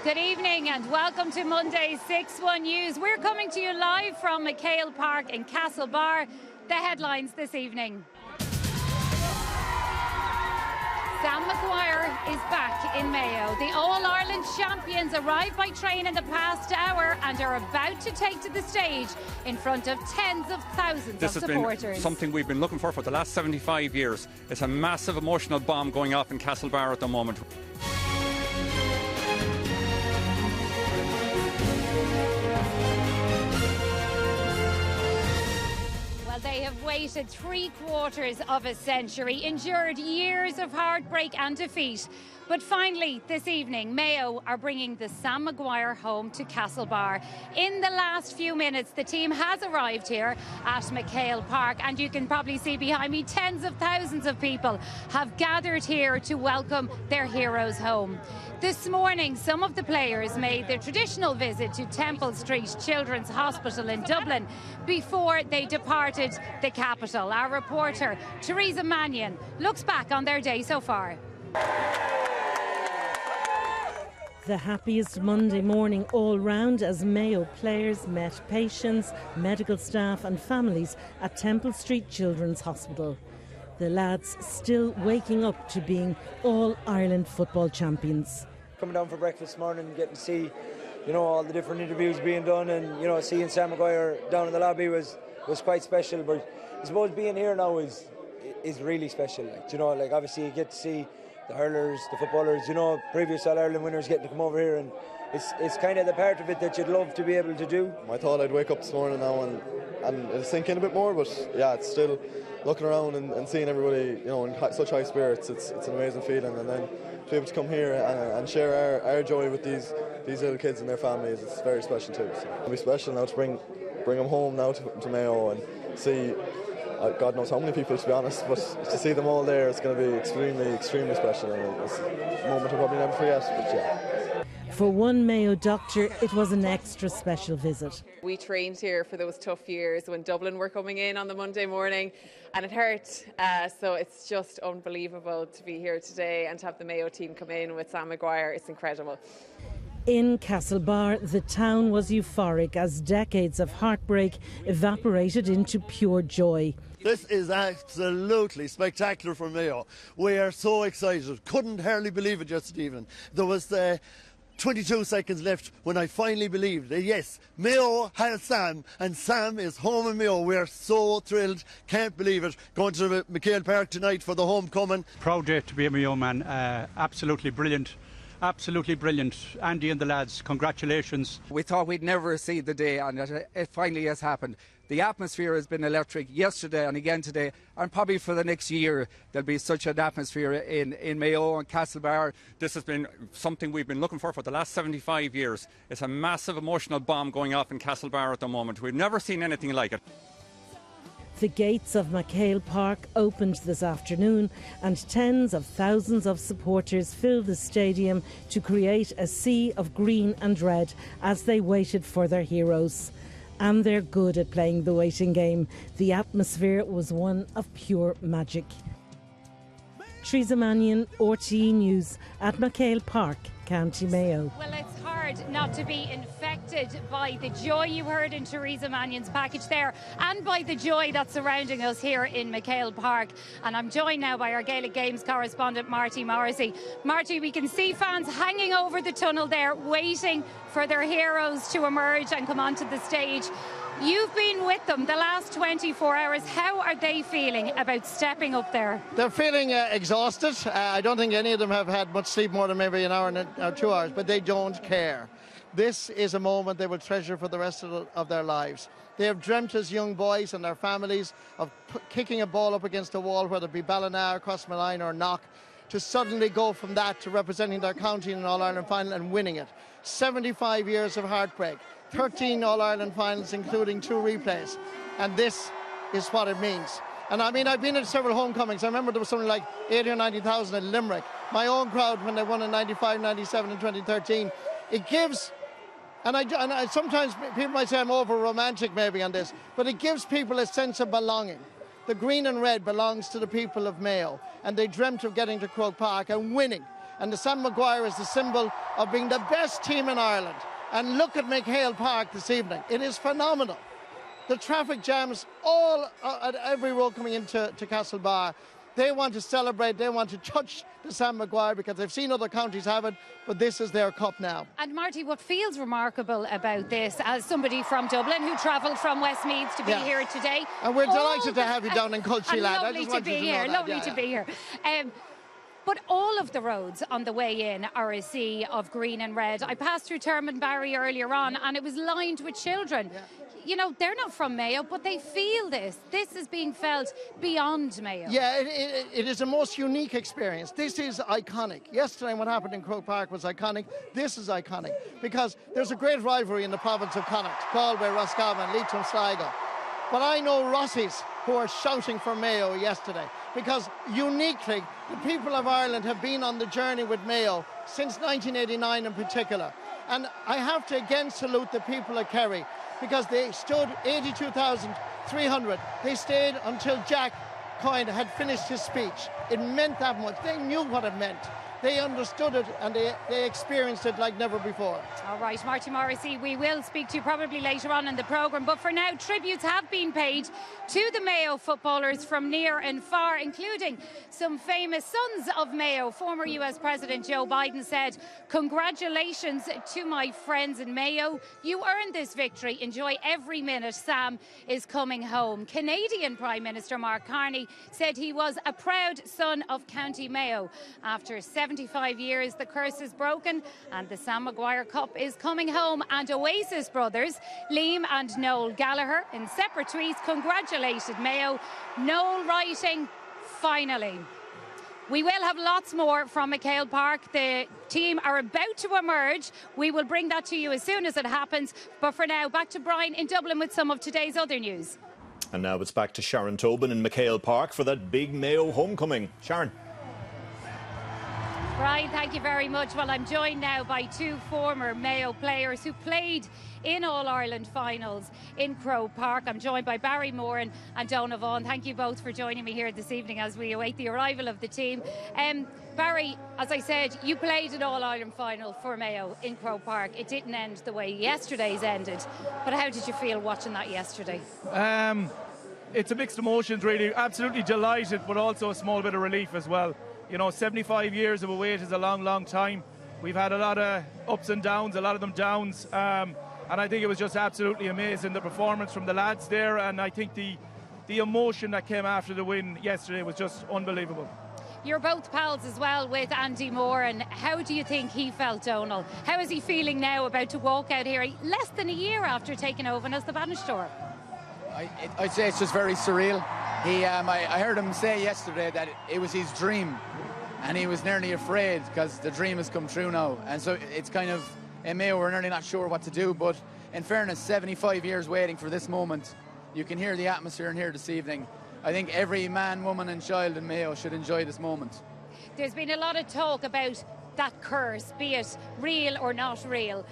Good evening and welcome to Monday's 6-1 News. We're coming to you live from MacHale Park in Castlebar. The headlines this evening. Sam Maguire is back in Mayo. The All-Ireland Champions arrived by train in the past hour and are about to take to the stage in front of tens of thousands of supporters. This has been something we've been looking for the last 75 years. It's a massive emotional bomb going off in Castlebar at the moment. They have waited 3/4 of a century, endured years of heartbreak and defeat. But finally, this evening, Mayo are bringing the Sam Maguire home to Castlebar. In the last few minutes, the team has arrived here at MacHale Park, and you can probably see behind me tens of thousands of people have gathered here to welcome their heroes home. This morning, some of the players made their traditional visit to Temple Street Children's Hospital in Dublin before they departed the capital. Our reporter, Teresa Mannion, looks back on their day so far. The happiest Monday morning all round as Mayo players met patients, medical staff and families at Temple Street Children's Hospital. The lads still waking up to being All-Ireland football champions. Coming down for breakfast this morning, getting to see, all the different interviews being done, and seeing Sam Maguire down in the lobby was quite special. But I suppose being here now is really special. Obviously you get to see the hurlers, the footballers, previous All-Ireland winners getting to come over here, and it's kind of the part of it that you'd love to be able to do. I thought I'd wake up this morning now and it'll sink in a bit more, but yeah, it's still looking around and seeing everybody, in such high spirits. It's an amazing feeling, and then to be able to come here and share our joy with these little kids and their families, it's very special too. So it'll be special now to bring them home now to Mayo and see. God knows how many people, to be honest, but to see them all there, it's going to be extremely, extremely special, and it's a moment I'll probably never forget. But yeah. For one Mayo doctor, it was an extra special visit. We trained here for those tough years when Dublin were coming in on the Monday morning, and it hurt. So it's just unbelievable to be here today and to have the Mayo team come in with Sam Maguire. It's incredible. In Castlebar, the town was euphoric as decades of heartbreak evaporated into pure joy. This is absolutely spectacular for Mayo. We are so excited. Couldn't hardly believe it yesterday evening. There was 22 seconds left when I finally believed that yes, Mayo has Sam, and Sam is home in Mayo. We are so thrilled, can't believe it. Going to MacHale Park tonight for the homecoming. Proud day to be a Mayo man. Absolutely brilliant. Absolutely brilliant. Andy and the lads, congratulations. We thought we'd never see the day, and it finally has happened. The atmosphere has been electric yesterday and again today, and probably for the next year there'll be such an atmosphere in Mayo and Castlebar. This has been something we've been looking for the last 75 years. It's a massive emotional bomb going off in Castlebar at the moment. We've never seen anything like it. The gates of MacHale Park opened this afternoon and tens of thousands of supporters filled the stadium to create a sea of green and red as they waited for their heroes. And they're good at playing the waiting game. The atmosphere was one of pure magic. Teresa Mannion, RTE News at MacHale Park, County Mayo. Well, it's hard not to be infected by the joy you heard in Teresa Mannion's package there, and by the joy that's surrounding us here in MacHale Park. And I'm joined now by our Gaelic Games correspondent Marty Morrissey. Marty, we can see fans hanging over the tunnel there, waiting for their heroes to emerge and come onto the stage. You've been with them the last 24 hours. How are they feeling about stepping up there? They're feeling exhausted. I don't think any of them have had much sleep, more than maybe an hour or 2 hours, but they don't care. This is a moment they will treasure for the rest of their lives. They have dreamt as young boys and their families of kicking a ball up against a wall, whether it be Ballina, Crossmalline or Knock, to suddenly go from that to representing their county in an All-Ireland final and winning it. 75 years of heartbreak. 13 All-Ireland finals, including 2 replays. And this is what it means. And I mean, I've been at several homecomings. I remember there was something like 80 or 90,000 in Limerick. My own crowd when they won in 95, 97 and 2013. It gives, and I sometimes people might say I'm over-romantic maybe on this, but it gives people a sense of belonging. The green and red belongs to the people of Mayo, and they dreamt of getting to Croke Park and winning. And the Sam Maguire is the symbol of being the best team in Ireland. And look at MacHale Park this evening. It is phenomenal. The traffic jams all at every road coming into Castlebar. They want to celebrate, they want to touch the Sam Maguire because they've seen other counties have it, but this is their cup now. And Marty, what feels remarkable about this, as somebody from Dublin who travelled from Westmeath to be here today. And we're delighted to have you down in Culture, lad. Lovely to be here, lovely to be here. But all of the roads on the way in are a sea of green and red. I passed through Termon Barry earlier on and it was lined with children. Yeah. You know, they're not from Mayo, but they feel this. This is being felt beyond Mayo. Yeah, it is a most unique experience. This is iconic. Yesterday, what happened in Croke Park was iconic. This is iconic because there's a great rivalry in the province of Connacht, Galway, Roscommon, Leitrim, Sligo. But I know Rossies who are shouting for Mayo yesterday because uniquely, the people of Ireland have been on the journey with Mayo since 1989 in particular. And I have to again salute the people of Kerry because they stood 82,300. They stayed until Jack Coyne had finished his speech. It meant that much. They knew what it meant. They understood it and they experienced it like never before. All right, Marty Morrissey, we will speak to you probably later on in the programme, but for now, tributes have been paid to the Mayo footballers from near and far, including some famous sons of Mayo. Former US President Joe Biden said, "Congratulations to my friends in Mayo. You earned this victory. Enjoy every minute. Sam is coming home." Canadian Prime Minister Mark Carney said he was a proud son of County Mayo. After 75 years, the curse is broken and the Sam Maguire Cup is coming home. And Oasis brothers, Liam and Noel Gallagher, in separate tweets, congratulated Mayo. Noel writing, "Finally." We will have lots more from MacHale Park. The team are about to emerge. We will bring that to you as soon as it happens. But for now, back to Brian in Dublin with some of today's other news. And now it's back to Sharon Tobin in MacHale Park for that big Mayo homecoming. Sharon. Brian, thank you very much. Well, I'm joined now by two former Mayo players who played in All-Ireland finals in Croke Park. I'm joined by Barry Moran and Donal Vaughan. Thank you both for joining me here this evening as we await the arrival of the team. Barry, as I said, you played an All-Ireland final for Mayo in Croke Park. It didn't end the way yesterday's ended, but how did you feel watching that yesterday? It's a mixed emotions, really. Absolutely delighted, but also a small bit of relief as well. You know, 75 years of a wait is a long, long time. We've had a lot of ups and downs, a lot of them downs. And I think it was just absolutely amazing, the performance from the lads there. And I think the emotion that came after the win yesterday was just unbelievable. You're both pals as well with Andy Moore. And how do you think he felt, Donal? How is he feeling now about to walk out here less than a year after taking over as the Banistor? I'd say it's just very surreal. I heard him say yesterday that it was his dream. And he was nearly afraid because the dream has come true now. And so it's kind of, in Mayo, we're nearly not sure what to do. But in fairness, 75 years waiting for this moment. You can hear the atmosphere in here this evening. I think every man, woman and child in Mayo should enjoy this moment. There's been a lot of talk about that curse, be it real or not real.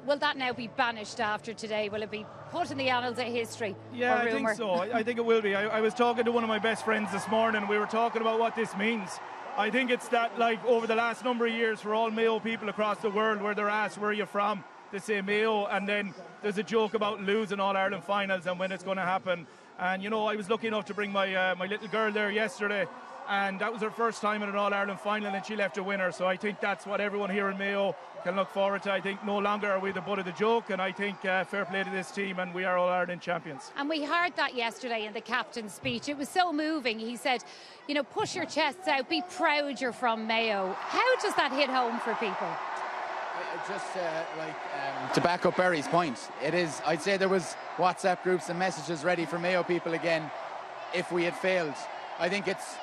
Will that now be banished after today? Will it be put in the annals of history? Yeah, I think so. I think it will be. I was talking to one of my best friends this morning. We were talking about what this means. I think it's that, like, over the last number of years, for all Mayo people across the world, where they're asked where are you from, they say Mayo, and then there's a joke about losing All-Ireland finals and when it's going to happen. And, you know, I was lucky enough to bring my little girl there yesterday, and that was her first time in an All-Ireland final, and she left a winner. So I think that's what everyone here in Mayo can look forward to. I think no longer are we the butt of the joke, and I think fair play to this team, and we are All-Ireland champions. And we heard that yesterday in the captain's speech. It was so moving. He said, you know, push your chests out, be proud you're from Mayo. How does that hit home for people? To back up Barry's point, it is, I'd say there was WhatsApp groups and messages ready for Mayo people again if we had failed. I think it's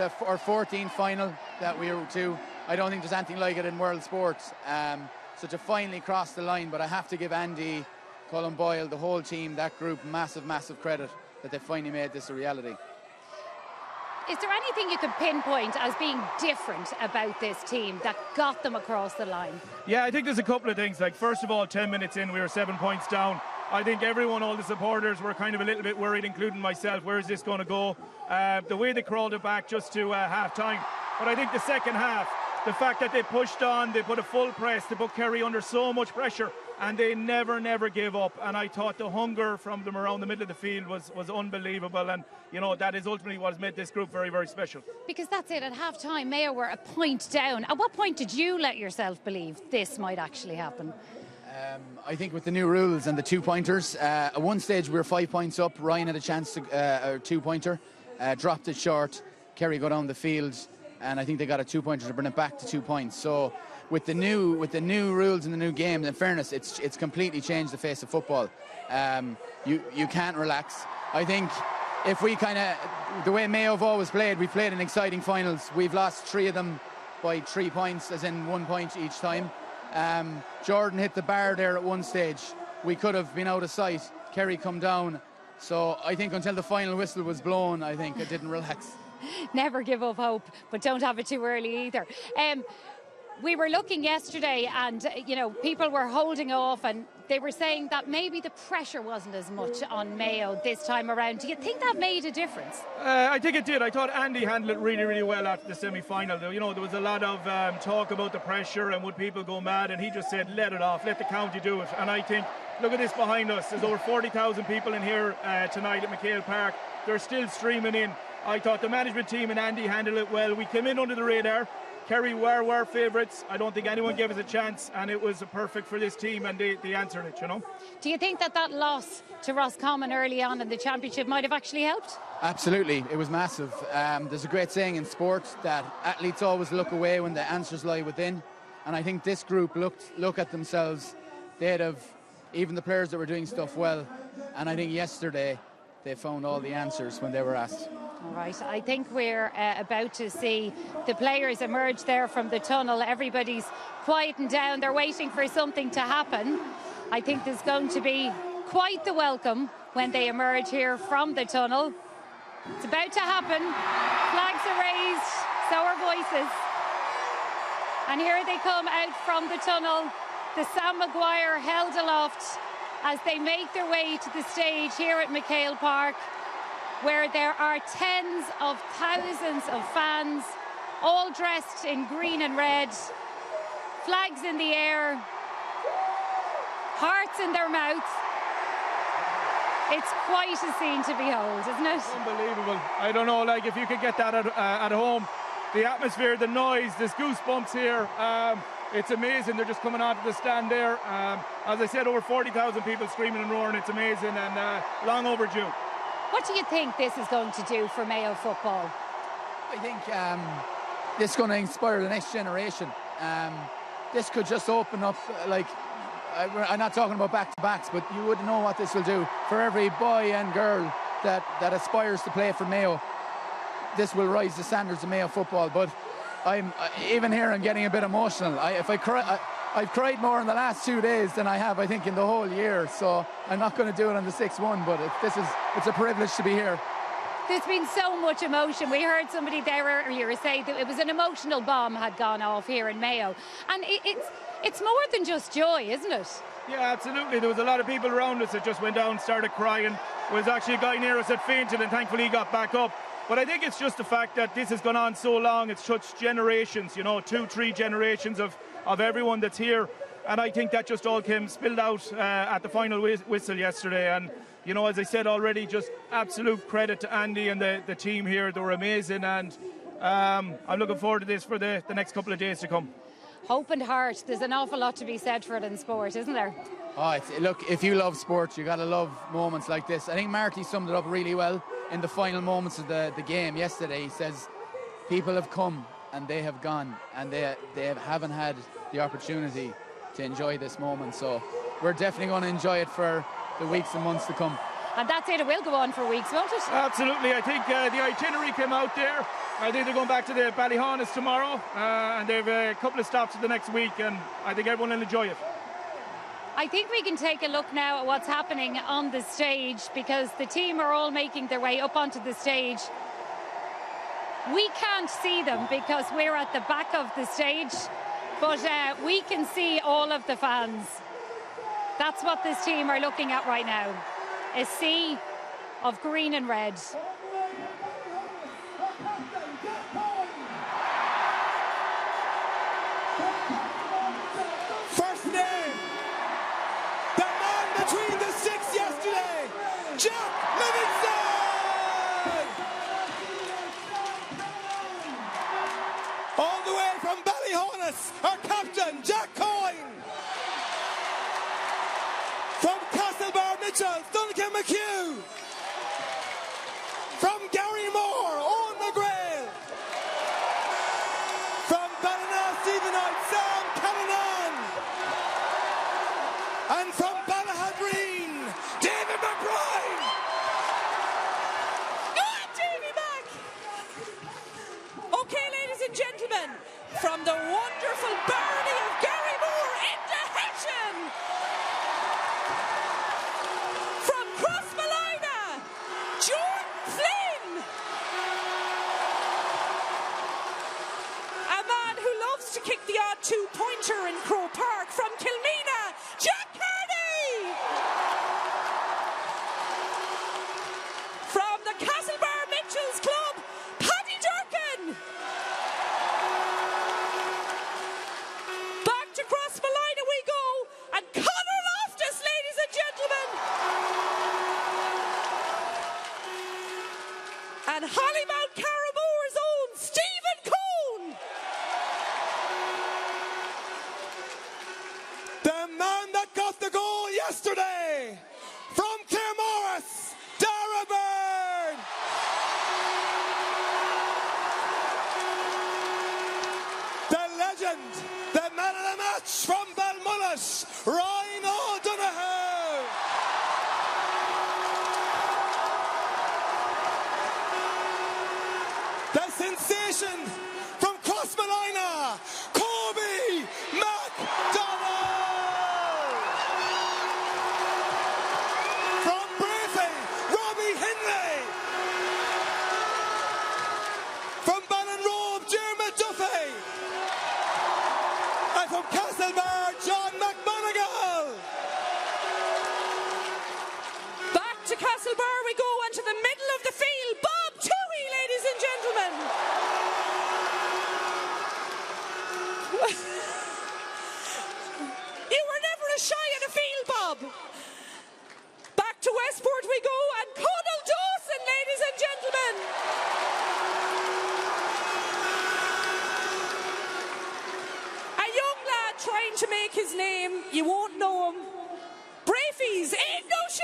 our 14th final that we were to. I don't think there's anything like it in world sports. So to finally cross the line, but I have to give Andy, Colin Boyle, the whole team, that group, massive, massive credit that they finally made this a reality. Is there anything you could pinpoint as being different about this team that got them across the line? Yeah, I think there's a couple of things. Like, first of all, 10 minutes in, we were 7 points down. I think everyone, all the supporters, were kind of a little bit worried, including myself. Where is this going to go? The way they crawled it back just to half-time. But I think the second half, the fact that they pushed on, they put a full press, they put Kerry under so much pressure, and they never gave up. And I thought the hunger from them around the middle of the field was unbelievable, and you know, that is ultimately what has made this group very special. Because that's it, at half-time Mayo were a point down. At what point did you let yourself believe this might actually happen? I think with the new rules and the 2-pointers, at one stage we were 5 points up. Ryan had a chance to a 2-pointer, dropped it short. Kerry got on the field, and I think they got a 2-pointer to bring it back to 2 points. So with the new rules and the new game, in fairness, it's completely changed the face of football. You can't relax. I think if we the way Mayo have always played, we've played in exciting finals. We've lost 3 of them by 3 points, as in 1 point each time. Jordan hit the bar there at one stage. We could have been out of sight. Kerry come down. So I think until the final whistle was blown, I think I didn't relax. Never give up hope, but don't have it too early either. We were looking yesterday, and you know, people were holding off, and they were saying that maybe the pressure wasn't as much on Mayo this time around. Do you think that made a difference? I think it did. I thought Andy handled it really well after the semi-final. You know, there was a lot of talk about the pressure and would people go mad, and he just said, let it off, let the county do it. And I think, look at this behind us. There's over 40,000 people in here tonight at MacHale Park. They're still streaming in. I thought the management team and Andy handled it well. We came in under the radar. Kerry were favourites. I don't think anyone gave us a chance, and it was perfect for this team, and they answered it, you know. Do you think that loss to Roscommon early on in the championship might have actually helped? Absolutely, it was massive. There's a great saying in sport that athletes always look away when the answers lie within, and I think this group look at themselves. They'd have, even the players that were doing stuff well, and I think yesterday they found all the answers when they were asked. All right, I think we're about to see the players emerge there from the tunnel. Everybody's quieting down. They're waiting for something to happen. I think there's going to be quite the welcome when they emerge here from the tunnel. It's about to happen. Flags are raised, so are voices. And here they come out from the tunnel. The Sam Maguire held aloft as they make their way to the stage here at MacHale Park, where there are tens of thousands of fans, all dressed in green and red, flags in the air, hearts in their mouths. It's quite a scene to behold, isn't it? Unbelievable. I don't know, like, if you could get that at home. The atmosphere, the noise, there's goosebumps here. It's amazing. They're just coming onto the stand there. As I said, over 40,000 people screaming and roaring. It's amazing and long overdue. What do you think this is going to do for Mayo football? I think this is going to inspire the next generation. This could just open up, like, I'm not talking about back-to-backs, but you wouldn't know what this will do for every boy and girl that aspires to play for Mayo. This will rise the standards of Mayo football. But I'm even here, I'm getting a bit emotional. I've cried more in the last 2 days than I have, I think, in the whole year. So I'm not going to do it on the 6-1, but it's a privilege to be here. There's been so much emotion. We heard somebody there earlier say that it was an emotional bomb had gone off here in Mayo. And it's more than just joy, isn't it? Yeah, absolutely. There was a lot of people around us that just went down and started crying. There was actually a guy near us that fainted, and thankfully he got back up. But I think it's just the fact that this has gone on so long. It's touched generations, 2-3 generations of everyone that's here. And I think that just all spilled out at the final whistle yesterday. And, as I said already, just absolute credit to Andy and the team here. They were amazing. And I'm looking forward to this for the next couple of days to come. Hope and heart. There's an awful lot to be said for it in sport, isn't there? Oh, look, if you love sport, you got to love moments like this. I think Marty summed it up really well in the final moments of the game yesterday. He says people have come and they have gone, and they haven't had the opportunity to enjoy this moment. So we're definitely going to enjoy it for the weeks and months to come. And that's it. It will go on for weeks, won't it? Absolutely. I think the itinerary came out there. I think they're going back to the Ballyhaunis tomorrow, and they have a couple of stops the next week, and I think everyone will enjoy it. I think we can take a look now at what's happening on the stage, because the team are all making their way up onto the stage. We can't see them because we're at the back of the stage, but we can see all of the fans. That's what this team are looking at right now. A sea of green and red. between the six yesterday. Jack Livingston! All the way from Ballyhonus, our captain, Jack Coyne. From Castlebar Mitchell, Duncan McHugh. From Gary Moore, Owen McGrail. From Ballina Stephenite, Sam Callanan. And from Ballahadreen, David McBride. Davy back! Okay, ladies and gentlemen, from the wonderful Barony of Gary Moore into Hitchin. From Crossmalina, Jordan Flynn. A man who loves to kick the odd two-pointer in Crow Park. From Kilmena, Jack Carney. From the Castlebar Mitchells Club, Paddy Durkin. Back to Crossmalina we go, and Conor Loftus, ladies and gentlemen. And Hollymount Caramore's own Stephen Cohn. The man that got the goal yesterday from Claremorris, Dara Byrne. The legend, the man of the match from Balmullet, Ryan O'Donoghue. The sensation from Crossmalina, Kobe McDonald. From Braithwaite, Robbie Hindley. From Ballinrobe, Dermot Duffy. And from Castlebar, John McMonagall. Back to Castlebar we go, into the middle of the field, Bob Toohey, ladies and gentlemen. You were never as shy in a field, Bob. Back to Westport we go, and Conal Dawson, ladies and gentlemen. A young lad trying to make his name. You won't know him. Brafey's Aidan O'Shea.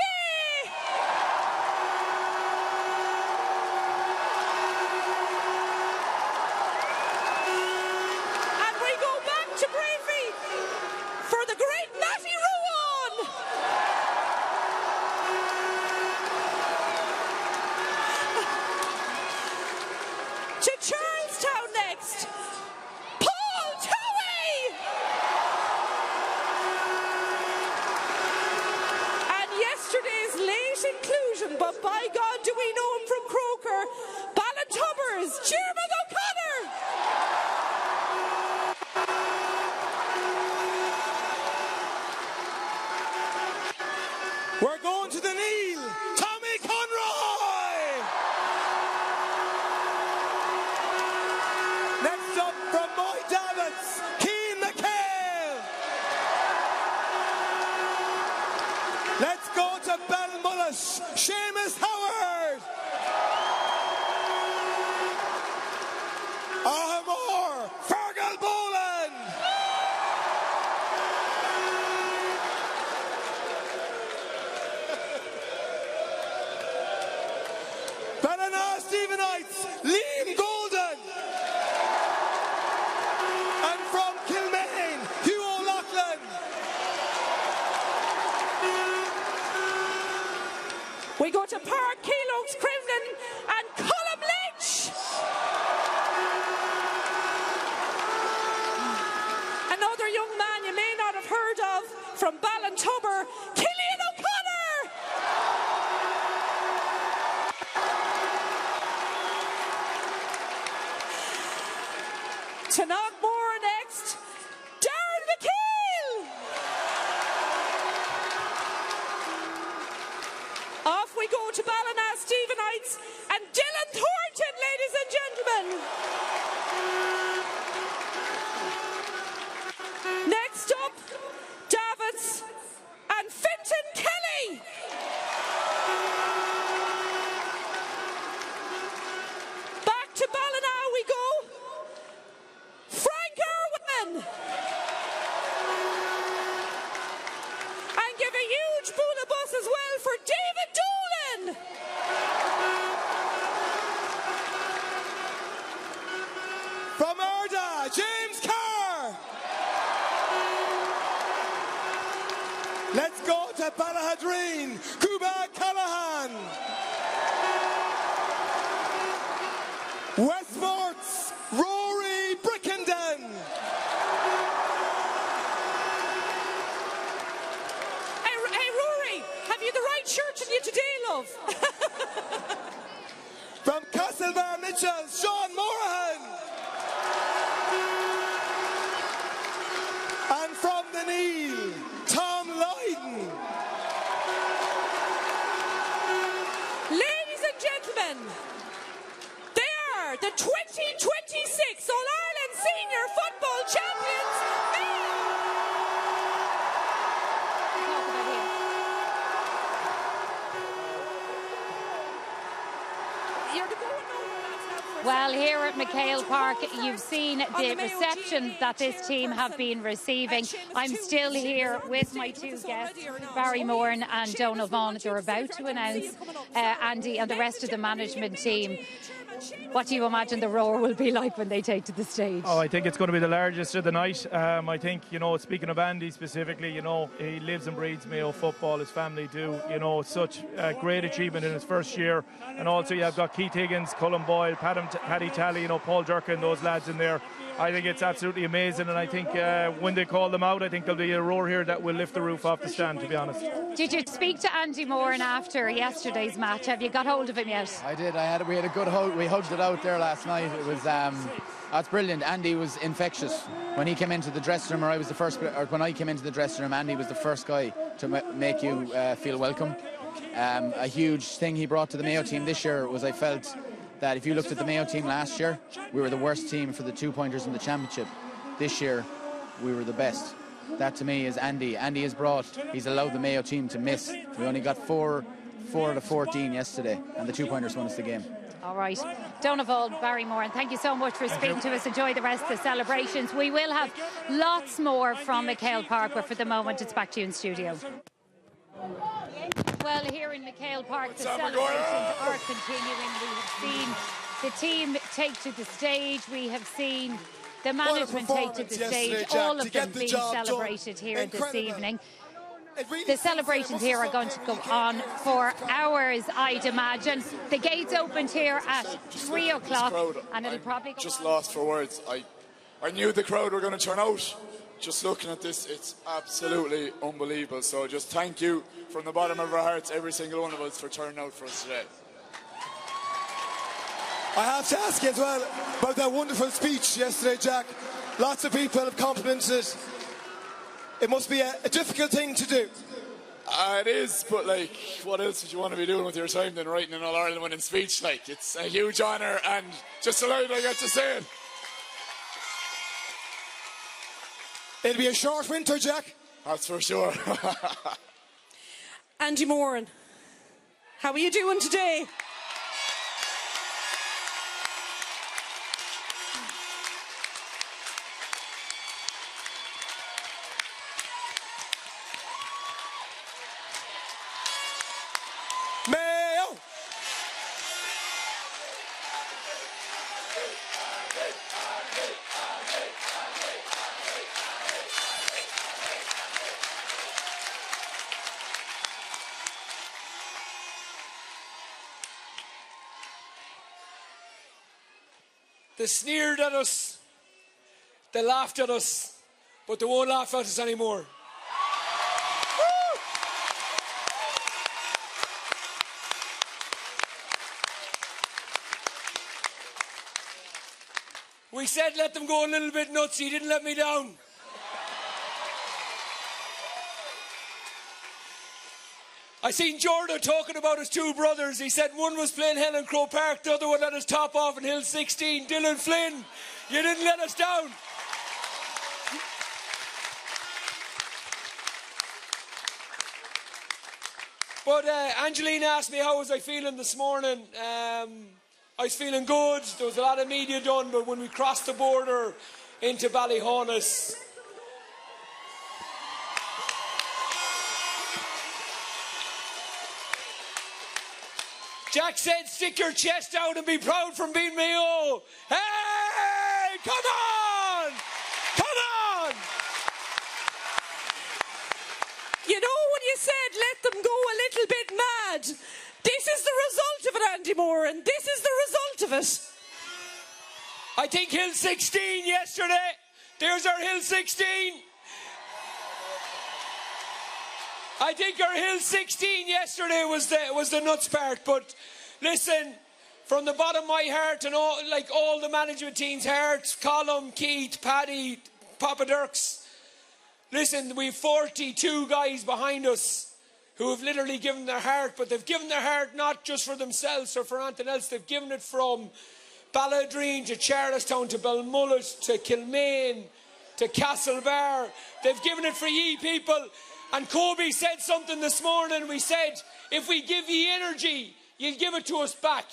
And we go back to Brafey for the great Matty Rowan. To Charlestown next, Paul Towey. And yesterday's late inclusion, but by God do we know him from Croker, Ballintubbers, Diarmuid O'Connor. We're going to the Neil, Tommy Conroy. Next up from Moy Davits, Keane McHale. Let's go to Balmullet, Seamus Howard. Ahamore, Fergal Boland. Ballina Stephenites, Liam Golden. And from Kilmaine, Hugh O'Loughlin. We go to Park Keeloaks, Cremlin, and Colm Lynch. Another young man you may not have heard of from Ballintubber, Killian O'Connor. To Knockmore next, Darren McHale. Off we go to Ballina Stephenites and Dylan Thornton, ladies and gentlemen. Next up, Davits and Finton Kelly. Let's go to Ballahadreen, Cuba Callahan. Westport's Rory Brickenden. Hey, Rory, have you the right shirt on you today, love? From Castlebar Mitchell, Sean Morahan. And from the Neil, Tom Lydon. Ladies and gentlemen, they are the 2026 All-Ireland Senior Football Champions. Well, here at MacHale Park, you've seen the reception that this team have been receiving. I'm still here with my two guests, Barry Moran and Donal Vaughan. They're about to announce Andy and the rest of the management team. What do you imagine the roar will be like when they take to the stage? Oh, I think it's going to be the largest of the night. I think, speaking of Andy specifically, he lives and breathes Mayo football. His family do. It's such a great achievement in his first year. And also you've got Keith Higgins, Cullen Boyle, Paddy Talley, Paul Durkin, those lads in there. I think it's absolutely amazing, and I think when they call them out, I think there'll be a roar here that will lift the roof off the stand, to be honest. Did you speak to Andy Moran after yesterday's match? Have you got hold of him yet? I did. We had a good hug. We hugged it out there last night. It was that's brilliant. Andy was infectious. When he came into the dressing room, when I came into the dressing room, Andy was the first guy to make you feel welcome. A huge thing he brought to the Mayo team this year was, I felt that if you looked at the Mayo team last year, we were the worst team for the 2-pointers in the championship. This year, we were the best. That to me is Andy. Andy he's allowed the Mayo team to miss. We only got 4 out of 14 yesterday, and the 2-pointers won us the game. All right. Donal Vaughan, Barry Moran, thank you so much for speaking to us. Enjoy the rest of the celebrations. We will have lots more from MacHale Park, but for the moment, it's back to you in studio. Well, here in MacHale Park, the celebrations are continuing. We have seen the team take to the stage. We have seen the management take to the stage. All of them being celebrated here this evening. The celebrations here are going to go on for hours, I'd imagine. The gates opened here at 3 o'clock, and it'll probably go just on. lost for words. I knew the crowd were going to turn out. Just looking at this, it's absolutely unbelievable. So just thank you from the bottom of our hearts, every single one of us, for turning out for us today. I have to ask you as well about that wonderful speech yesterday, Jack. Lots of people have complimented. It must be a difficult thing to do. It is, but what else would you want to be doing with your time than writing an All-Ireland winning speech? It's a huge honour, and just delighted I get to say it. It'll be a short winter, Jack. That's for sure. Andy Moran, how are you doing today? Mayo! They sneered at us, they laughed at us, but they won't laugh at us anymore. Woo! We said let them go a little bit nuts, he didn't let me down. I seen Jordan talking about his two brothers. He said one was playing Helen Crow Park, the other one had his top off in Hill 16. Dylan Flynn, you didn't let us down. But Angelina asked me how was I feeling this morning. I was feeling good. There was a lot of media done, but when we crossed the border into Ballyhonus, Jack said, stick your chest out and be proud from being Mayo. Hey, come on! Come on! You know you said let them go a little bit mad. This is the result of it, Andy Moore, and this is the result of it. I think Hill 16 yesterday. There's our Hill 16. I think our Hill 16 yesterday was the nuts part. But listen, from the bottom of my heart and all the management team's heart, Colm, Keith, Paddy, Papa Dirks. Listen, we've 42 guys behind us who have literally given their heart, but they've given their heart not just for themselves or for anything else. They've given it from Balladreen to Charlestown to Belmullet to Kilmaine to Castlebar. They've given it for ye people. And Kobe said something this morning. We said, if we give ye energy, you'll give it to us back.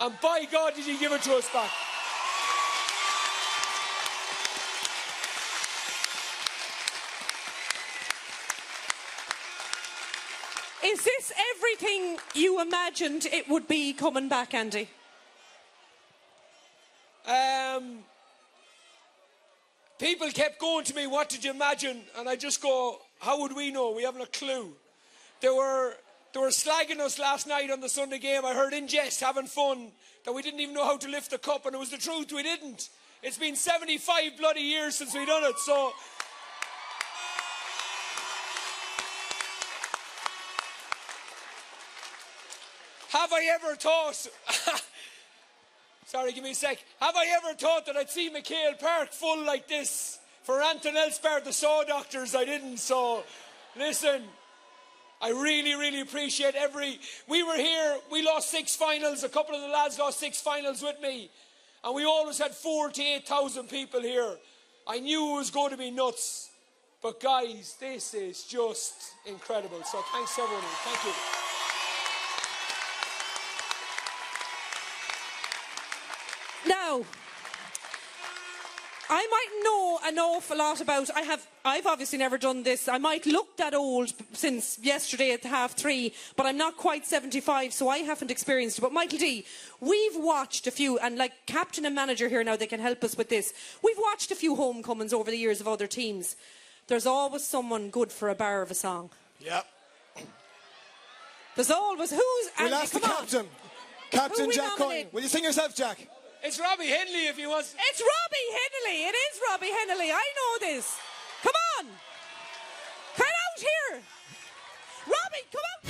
And by God, did you give it to us back. Is this everything you imagined it would be coming back, Andy? People kept going to me, what did you imagine? And I just go, how would we know? We haven't a clue. They were slagging us last night on the Sunday game. I heard in jest, having fun, that we didn't even know how to lift the cup, and it was the truth, we didn't. It's been 75 bloody years since we done it, so... Have I ever thought... Sorry, give me a sec. Have I ever thought that I'd see MacHale Park full like this? For anything else bar the Saw Doctors, I didn't. So, listen, I really, really appreciate We were here, we lost 6 finals. A couple of the lads lost 6 finals with me. And we always had 48,000 people here. I knew it was going to be nuts. But guys, this is just incredible. So thanks everyone. Thank you. Now, I might know an awful lot about... I've obviously never done this. I might look that old since yesterday at 3:30, but I'm not quite 75, so I haven't experienced it. But Michael D, we've watched a few, and like captain and manager here now, they can help us with this. We've watched a few homecomings over the years of other teams. There's always someone good for a bar of a song. Yep. There's always... Who's... We'll ask the captain. Captain Jack Coyne. Will you sing yourself, Jack? It's Robbie Henley if he wants... It's Robbie Henley. It is Robbie Henley. I know this. Come on. Come out here. Robbie, come out.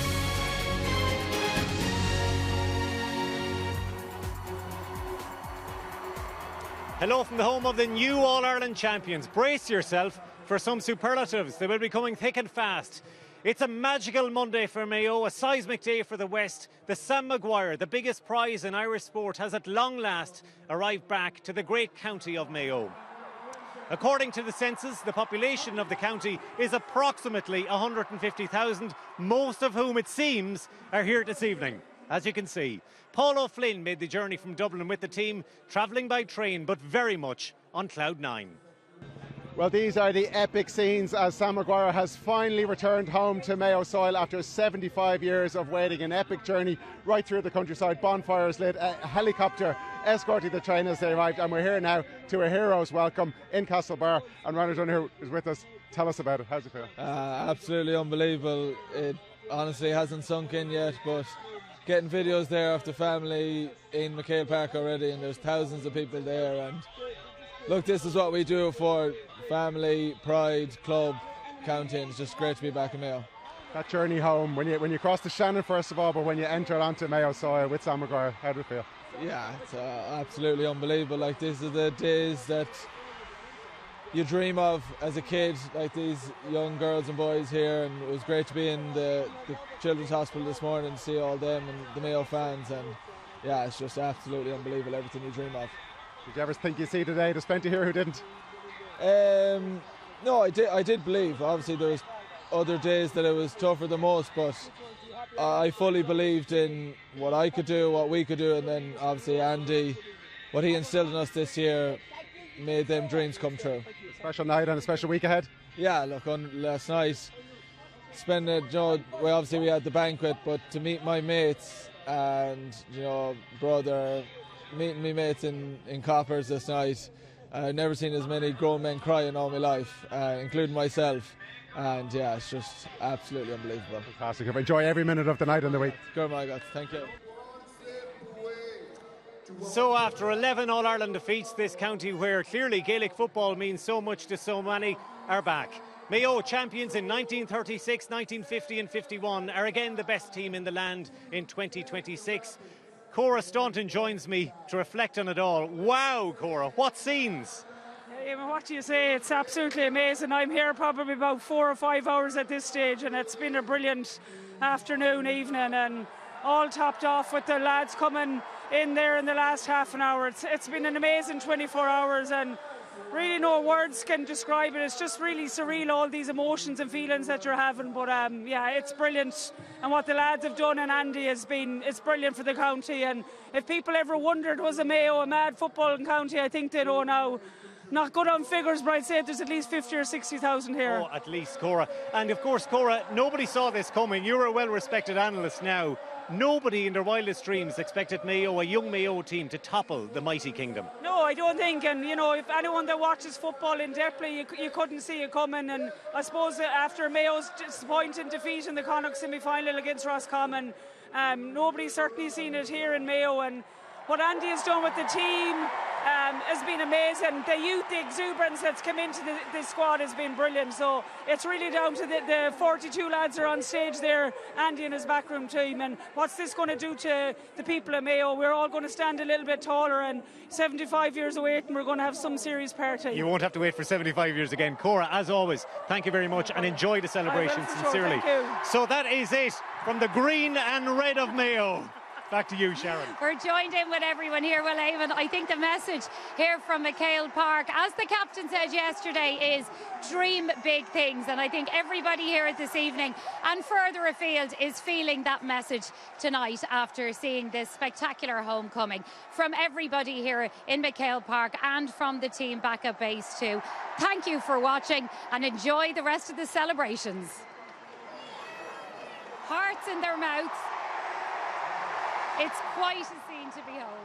Hello from the home of the new All-Ireland Champions. Brace yourself for some superlatives. They will be coming thick and fast. It's a magical Monday for Mayo, a seismic day for the West. The Sam Maguire, the biggest prize in Irish sport, has at long last arrived back to the great county of Mayo. According to the census, the population of the county is approximately 150,000, most of whom, it seems, are here this evening. As you can see, Paul O'Flynn made the journey from Dublin with the team, travelling by train, but very much on cloud nine. Well, these are the epic scenes as Sam Maguire has finally returned home to Mayo soil after 75 years of waiting. An epic journey right through the countryside, bonfires lit, a helicopter escorting the train as they arrived, and we're here now to a hero's welcome in Castlebar, and Ronald O'Neill is with us. Tell us about it. How's it feel? Absolutely unbelievable. It honestly hasn't sunk in yet, but getting videos there of the family in MacHale Park already, and there's thousands of people there, and look, this is what we do for family, pride, club, county, and it's just great to be back in Mayo. That journey home, when you cross the Shannon first of all, but when you enter onto Mayo soil with Sam Maguire, how did it feel? Yeah, it's absolutely unbelievable. Like, these are the days that you dream of as a kid, like these young girls and boys here, and it was great to be in the Children's Hospital this morning and see all them and the Mayo fans, and yeah, it's just absolutely unbelievable, everything you dream of. Did you ever think you'd see today? There's plenty here who didn't. No, I did believe. Obviously there was other days that it was tougher than most, but I fully believed in what I could do, what we could do, and then obviously Andy, what he instilled in us this year made them dreams come true. A special night and a special week ahead? Yeah, look, last night, obviously we had the banquet, but to meet my mates and, brother, meeting me mates in Coppers this night, I've never seen as many grown men cry in all my life, including myself. And yeah, it's just absolutely unbelievable. Fantastic. Enjoy every minute of the night and the week. Good, my God. Thank you. So after 11 All-Ireland defeats, this county where clearly Gaelic football means so much to so many are back. Mayo, champions in 1936, 1950 and 51, are again the best team in the land in 2026. Cora Staunton joins me to reflect on it all. Wow, Cora, what scenes! What do you say? It's absolutely amazing. I'm here probably about 4 or 5 hours at this stage, and it's been a brilliant afternoon, evening, and all topped off with the lads coming in there in the last half an hour. It's been an amazing 24 hours, and really no words can describe it. It's just really surreal, all these emotions and feelings that you're having. But yeah, it's brilliant, and what the lads have done, and Andy it's brilliant for the county. And if people ever wondered was a Mayo a mad footballing county, I think they know now. Not good on figures, but I'd say there's at least 50 or 60,000 here. Oh, at least, Cora. And of course, Cora, nobody saw this coming. You're a well-respected analyst now. Nobody in their wildest dreams expected Mayo, a young Mayo team, to topple the mighty kingdom. No, I don't think. And, you know, if anyone that watches football in depthly, you couldn't see it coming. And I suppose after Mayo's disappointing defeat in the Connacht semi-final against Roscommon, nobody's certainly seen it here in Mayo. And what Andy has done with the team has been amazing. The youth, the exuberance that's come into the squad has been brilliant. So it's really down to the 42 lads are on stage there, Andy and his backroom team. And what's this going to do to the people of Mayo? We're all going to stand a little bit taller, and 75 years away, and we're going to have some serious party. You won't have to wait for 75 years again. Cora, as always, thank you very much, and enjoy the celebration sincerely. Thank you. So that is it from the green and red of Mayo. Back to you, Sharon. We're joined in with everyone here. Well, Eamon, I think the message here from MacHale Park, as the captain said yesterday, is dream big things. And I think everybody here this evening and further afield is feeling that message tonight after seeing this spectacular homecoming from everybody here in MacHale Park and from the team back at base too. Thank you for watching and enjoy the rest of the celebrations. Hearts in their mouths. It's quite a scene to behold.